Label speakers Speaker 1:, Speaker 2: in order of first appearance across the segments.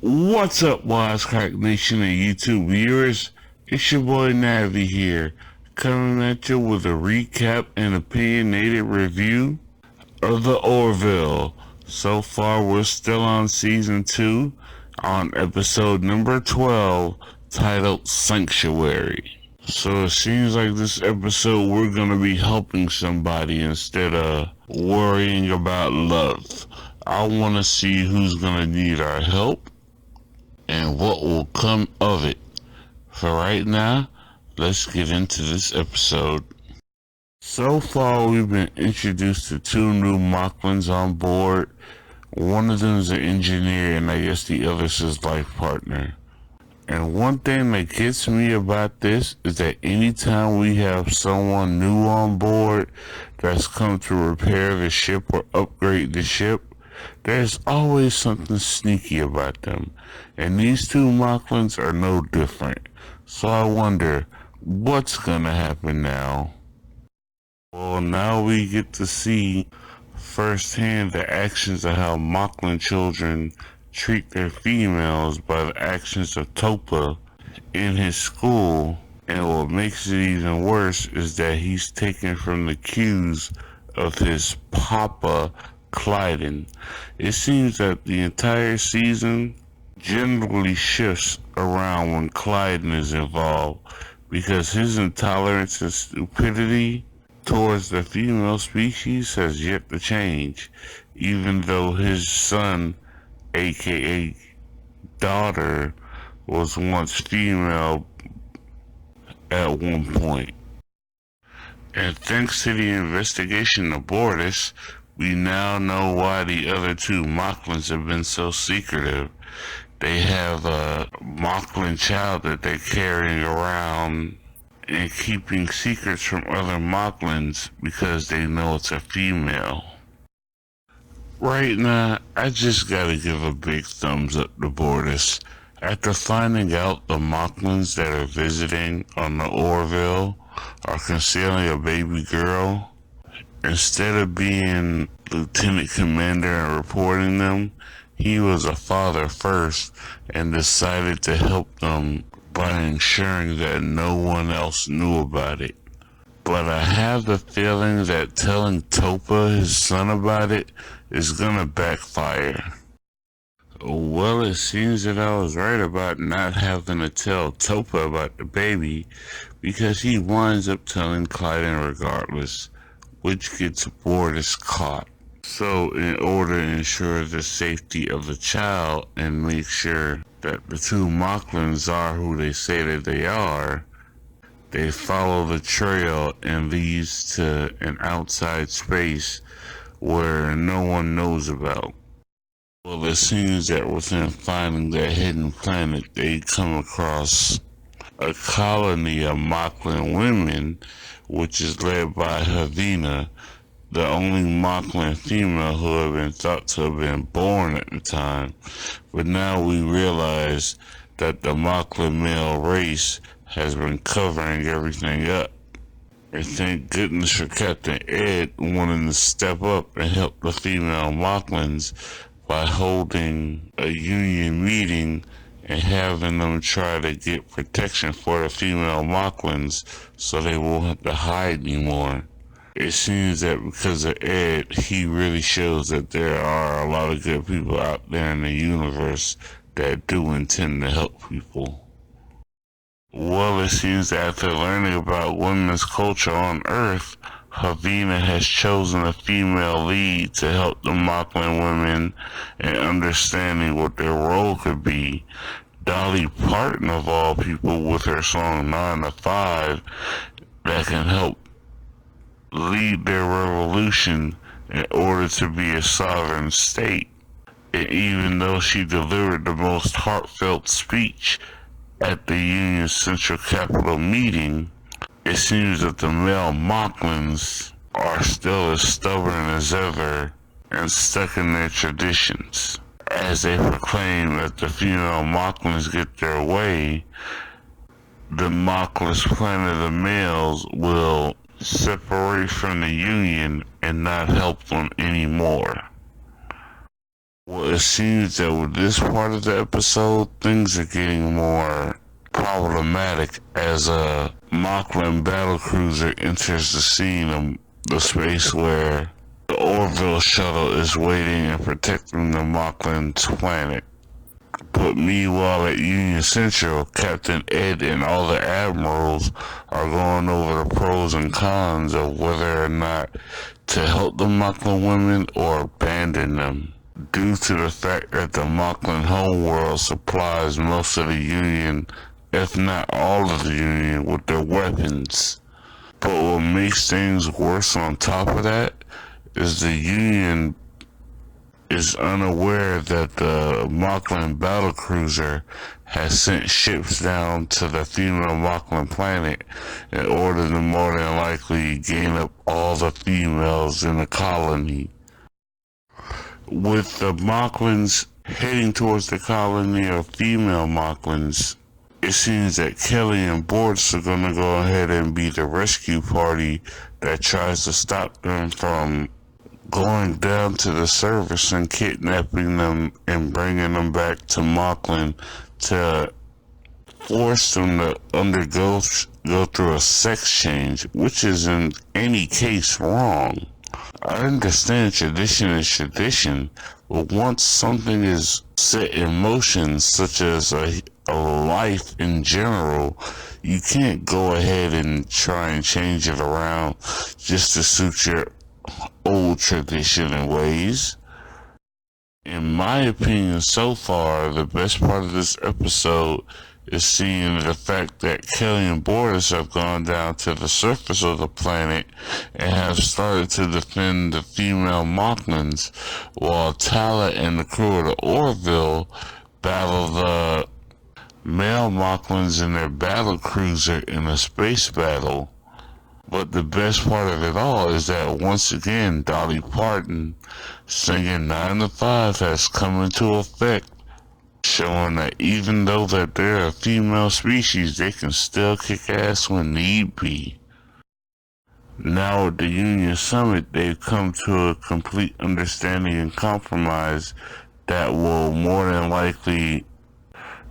Speaker 1: What's up, Wisecrack Nation and YouTube viewers? It's your boy Navi here, coming at you with a recap and opinionated review of the Orville. So far, we're still on Season 2, on episode number 12, titled Sanctuary. So it seems like this episode we're gonna be helping somebody instead of worrying about love. I wanna see who's gonna need our help and what will come of it. For right now, let's get into this episode. So far, we've been introduced to two new Moclans on board. One of them is an engineer, and I guess the other is his life partner. And one thing that gets me about this is that anytime we have someone new on board that's come to repair the ship or upgrade the ship, there's always something sneaky about them, and these two Moclans are no different. So I wonder, what's gonna happen now? Well, now we get to see firsthand the actions of how Moclan children treat their females by the actions of Topa in his school, and what makes it even worse is that he's taken from the cues of his papa, Clyden. It seems that the entire season generally shifts around when Clyden is involved, because his intolerance and stupidity towards the female species has yet to change, even though his son, aka daughter, was once female at one point. And thanks to the investigation aboard us, we now know why the other two Moclans have been so secretive. They have a Moclan child that they're carrying around and keeping secrets from other Moclans because they know it's a female. Right now, I just gotta give a big thumbs up to Bortus. After finding out the Moclans that are visiting on the Orville are concealing a baby girl, instead of being lieutenant commander and reporting them, he was a father first and decided to help them by ensuring that no one else knew about it. But I have the feeling that telling Topa, his son, about it is gonna backfire. Well, it seems that I was right about not having to tell Topa about the baby, because he winds up telling Clyden regardless, which gets Bortus caught. So in order to ensure the safety of the child and make sure that the two Moclans are who they say that they are, they follow the trail and leads to an outside space where no one knows about. Well, it seems that within finding that hidden planet, they come across a colony of Moclan women, which is led by Havina, the only Moclan female who had been thought to have been born at the time. But now we realize that the Moclan male race has been covering everything up. And thank goodness for Captain Ed wanting to step up and help the female Moclans by holding a union meeting and having them try to get protection for the female Moclans so they won't have to hide anymore. It seems that because of Ed, he really shows that there are a lot of good people out there in the universe that do intend to help people. Well, it seems that after learning about women's culture on Earth, Havina has chosen a female lead to help the Moclan women in understanding what their role could be. Dolly Parton, of all people, with her song 9 to 5, that can help lead their revolution in order to be a sovereign state. And even though she delivered the most heartfelt speech at the Union's Central Capital meeting, it seems that the male Moclans are still as stubborn as ever and stuck in their traditions. As they proclaim that the female Moclans get their way, the Moclans planet of males will separate from the Union and not help them anymore. Well, it seems that with this part of the episode, things are getting more problematic as a Moclan battlecruiser enters the scene of the space where the Orville shuttle is waiting and protecting the Moclan's planet. But meanwhile at Union Central, Captain Ed and all the admirals are going over the pros and cons of whether or not to help the Moclan women or abandon them, due to the fact that the Moclan homeworld supplies most of the Union, if not all of the Union, with their weapons. But what makes things worse on top of that is the Union is unaware that the Moclan battlecruiser has sent ships down to the female Moclan planet in order to more than likely gain up all the females in the colony. With the Moclans heading towards the colony of female Moclans, it seems that Kelly and Boris are gonna go ahead and be the rescue party that tries to stop them from going down to the surface and kidnapping them and bringing them back to Moclan to force them to go through a sex change, which is in any case wrong. I understand tradition is tradition, but once something is set in motion, such as a life in general, you can't go ahead and try and change it around just to suit your old tradition and ways. In my opinion, so far, the best part of this episode is seeing the fact that Kelly and Boris have gone down to the surface of the planet and have started to defend the female Moclans, while Tala and the crew of the Orville battle the male Moclans in their battle cruiser in a space battle. But the best part of it all is that once again, Dolly Parton singing 9 to 5 has come into effect, showing that even though that they're a female species, they can still kick ass when need be. Now at the Union Summit, they've come to a complete understanding and compromise that will more than likely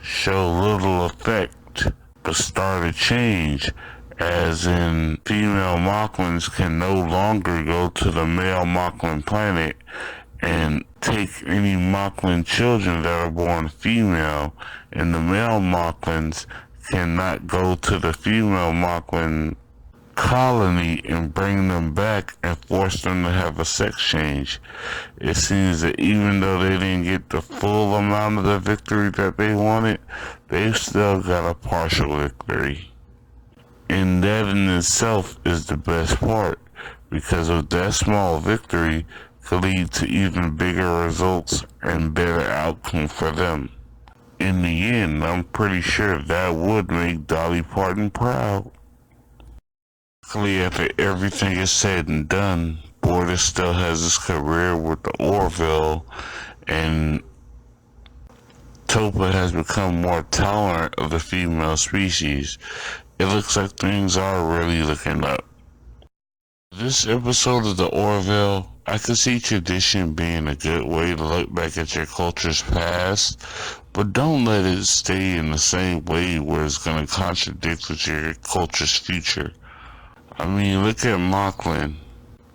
Speaker 1: show little effect but start a change, as in female Moclans can no longer go to the male Moclan planet and take any Moclan children that are born female, and the male Moclans cannot go to the female Moclan colony and bring them back and force them to have a sex change. It seems that even though they didn't get the full amount of the victory that they wanted, they've still got a partial victory. And that in itself is the best part, because of that small victory could lead to even bigger results and better outcome for them. In the end, I'm pretty sure that would make Dolly Parton proud. Luckily, after everything is said and done, Boris still has his career with the Orville, and Topa has become more tolerant of the female species. It looks like things are really looking up. This episode of the Orville, I could see tradition being a good way to look back at your culture's past, but don't let it stay in the same way where it's going to contradict with your culture's future. I mean, look at Moclan.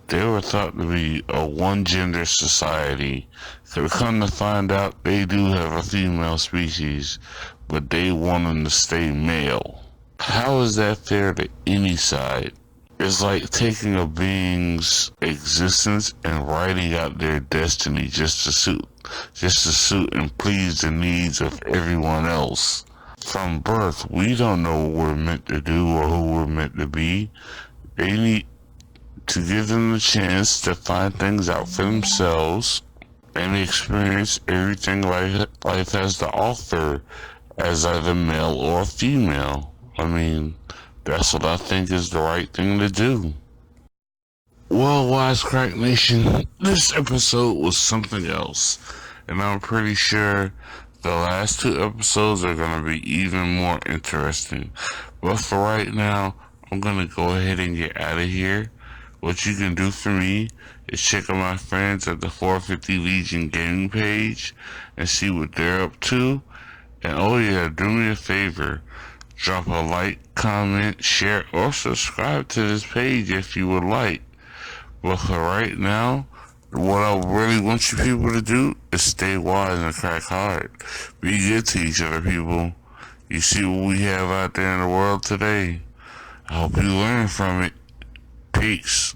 Speaker 1: They were thought to be a one-gender society. So come to find out, they do have a female species, but they want them to stay male. How is that fair to any side? It's like taking a being's existence and writing out their destiny just to suit and please the needs of everyone else. From birth, we don't know what we're meant to do or who we're meant to be. They need to give them the chance to find things out for themselves and experience everything life has to offer as either male or female. I mean, that's what I think is the right thing to do. Well, Wisecrack Nation, this episode was something else, and I'm pretty sure the last 2 episodes are going to be even more interesting. But for right now, I'm going to go ahead and get out of here What you can do for me is check out my friends at the 450 Legion gaming page and see what they're up to. And oh yeah, do me a favor. Drop a like, comment, share, or subscribe to this page if you would like. But for right now, what I really want you people to do is stay wise and crack hard. Be good to each other, people. You see what we have out there in the world today. I hope you learn from it. Peace.